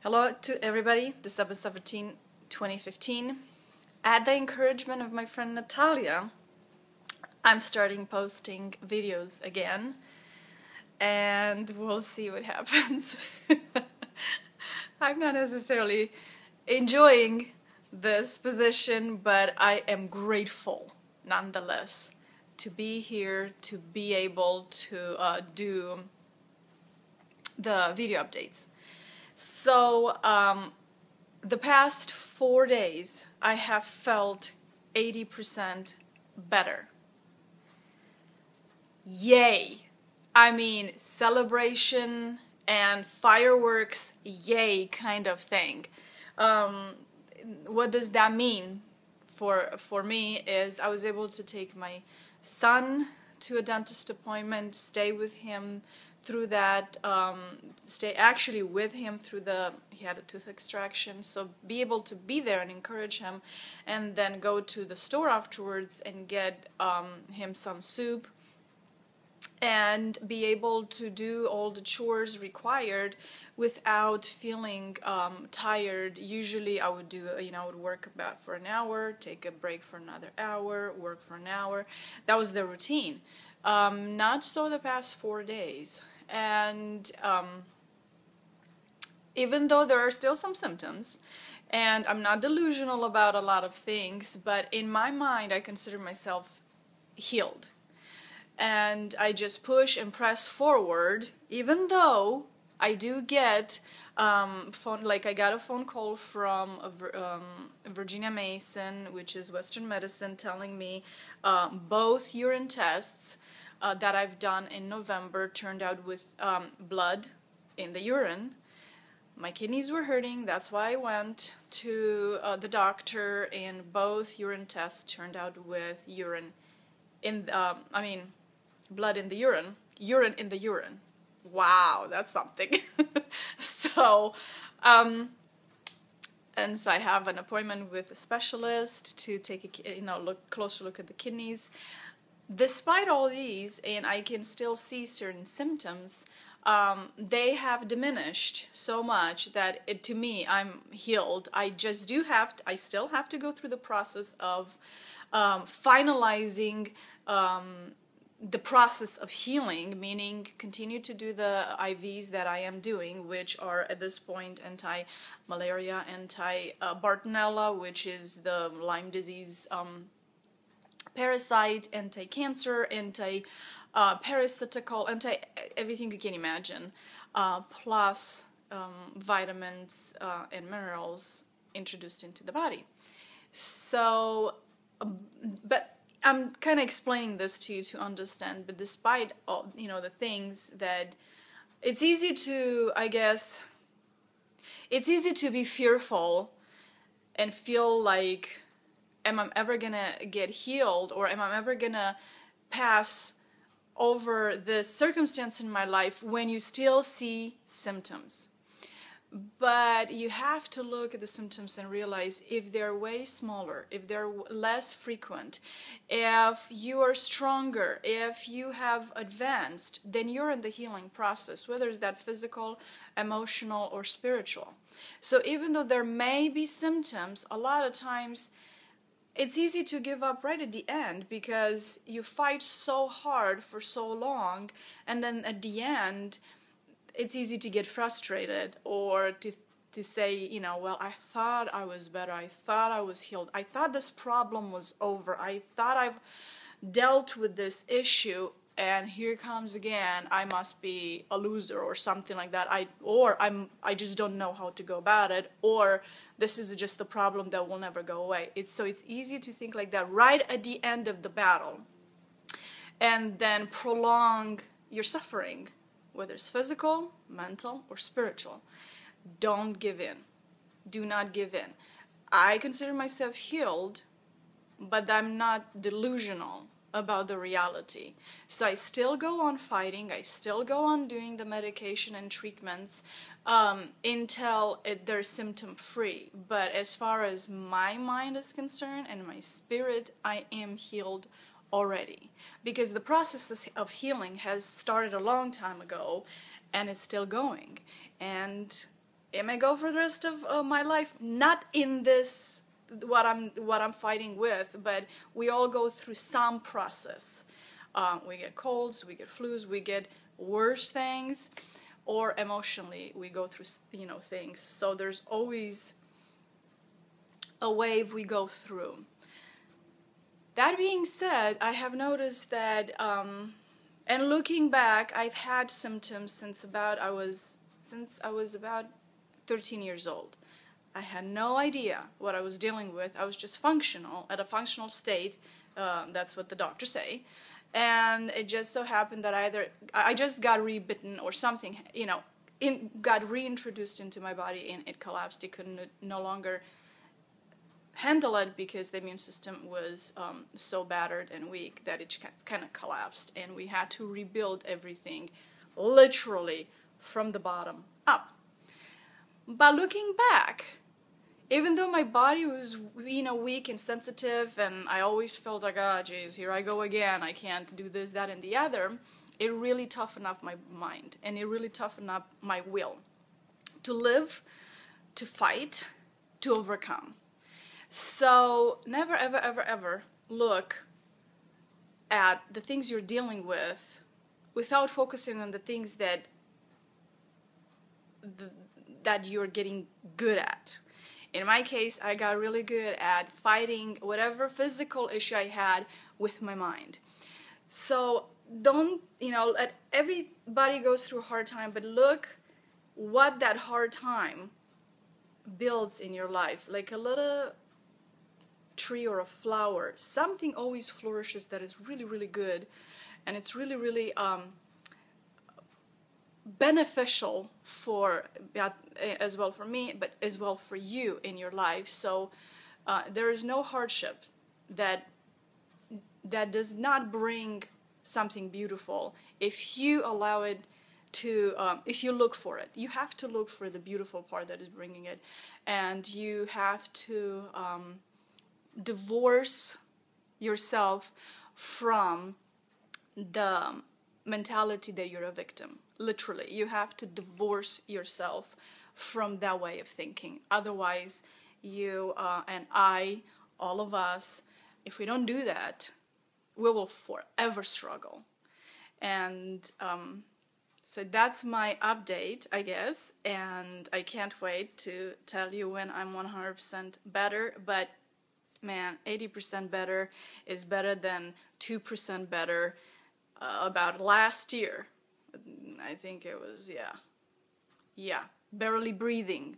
Hello to everybody, December 17, 2015. At the encouragement of my friend Natalia, I'm starting posting videos again, and we'll see what happens. I'm not necessarily enjoying this position, but I am grateful nonetheless to be here, to be able to do the video updates. So the past 4 days I have felt 80% better. Yay! I mean, celebration and fireworks, yay kind of thing. What does that mean for me is I was able to take my son to a dentist appointment, stay with him through that, stay actually with him through he had a tooth extraction, so be able to be there and encourage him, and then go to the store afterwards and get him some soup, and be able to do all the chores required without feeling tired. Usually I would do, I would work about for an hour, take a break for another hour, work for an hour. That was the routine. Not so the past 4 days. And even though there are still some symptoms, and I'm not delusional about a lot of things, but in my mind I consider myself healed. And I just push and press forward, even though I do get I got a phone call from Virginia Mason, which is Western medicine, telling me both urine tests that I've done in November turned out with blood in the urine. My kidneys were hurting, that's why I went to the doctor, and both urine tests turned out with urine in, blood in the urine in the urine. Wow, that's something. So, and so I have an appointment with a specialist to take a closer look at the kidneys. Despite all these, and I can still see certain symptoms, they have diminished so much that to me, I'm healed. I still have to go through the process of finalizing the process of healing, meaning continue to do the IVs that I am doing, which are at this point anti-malaria, anti-Bartonella, which is the Lyme Disease parasite, anti-cancer, anti-parasitical, everything you can imagine, plus vitamins and minerals introduced into the body. So, but I'm kind of explaining this to you to understand, but despite all, the things that, it's easy to, it's easy to be fearful and feel like, am I ever gonna get healed, or am I ever gonna pass over this circumstance in my life when you still see symptoms? But you have to look at the symptoms and realize if they're way smaller, if they're less frequent, if you are stronger, if you have advanced, then you're in the healing process, whether it's that physical, emotional, or spiritual. So even though there may be symptoms, a lot of times it's easy to give up right at the end because you fight so hard for so long, and then at the end it's easy to get frustrated or to say, well, I thought I was better, I thought I was healed, I thought this problem was over, I thought I've dealt with this issue, and here comes again, I must be a loser or something like that, I just don't know how to go about it, or this is just the problem that will never go away. So it's easy to think like that right at the end of the battle, and then prolong your suffering, whether it's physical, mental, or spiritual. Don't give in. Do not give in. I consider myself healed, but I'm not delusional about the reality. So I still go on fighting, I still go on doing the medication and treatments until they're symptom-free. But as far as my mind is concerned and my spirit, I am healed already, because the process of healing has started a long time ago and is still going. And It may go for the rest of my life, not in this what I'm fighting with, but we all go through some process. We get colds, we get flus, we get worse things, or emotionally we go through things. So there's always a wave we go through. That being said, I have noticed that, and looking back, I've had symptoms since I was about 13 years old. I had no idea what I was dealing with. I was just at a functional state. That's what the doctors say. And it just so happened that either I just got rebitten or something, got reintroduced into my body and it collapsed. It couldn't no longer handle it because the immune system was so battered and weak that it kind of collapsed, and we had to rebuild everything literally from the bottom up. But looking back, even though my body was weak and sensitive, and I always felt like, oh geez, here I go again, I can't do this, that, and the other, it really toughened up my mind, and it really toughened up my will to live, to fight, to overcome. So never, ever, ever, ever look at the things you're dealing with without focusing on the things that you're getting good at. In my case, I got really good at fighting whatever physical issue I had with my mind. So don't, let everybody goes through a hard time, but look what that hard time builds in your life. Like a little tree or a flower, something always flourishes that is really, really good, and it's really, really beneficial for as well for me, but as well for you in your life. So there is no hardship that does not bring something beautiful if you allow it to, if you look for it. You have to look for the beautiful part that is bringing it, and you have to divorce yourself from the mentality that you're a victim. Literally, you have to divorce yourself from that way of thinking. Otherwise, you and I, all of us, if we don't do that, we will forever struggle. And so that's my update, I guess, and I can't wait to tell you when I'm 100% better, but man, 80% better is better than 2% better about last year. I think it was, barely breathing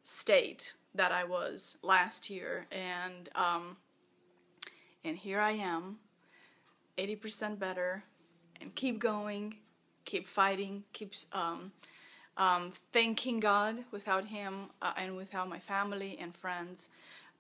state that I was last year, and here I am, 80% better, and keep going, keep fighting, keep thanking God. Without Him and without my family and friends,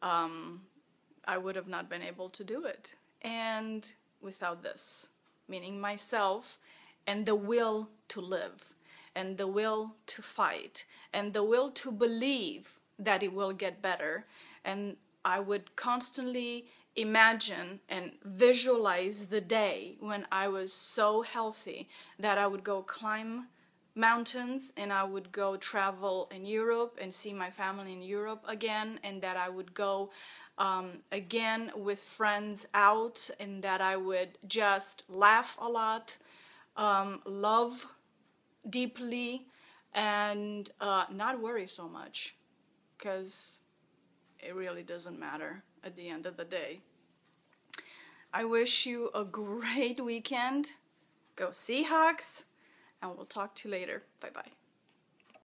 I would have not been able to do it. And without this, meaning myself, and the will to live, and the will to fight, and the will to believe that it will get better. And I would constantly imagine and visualize the day when I was so healthy that I would go climb mountains, and I would go travel in Europe and see my family in Europe again, and that I would go again with friends out, and that I would just laugh a lot, love deeply, and not worry so much, because it really doesn't matter at the end of the day. I wish you a great weekend. Go Seahawks, and we'll talk to you later. Bye-bye.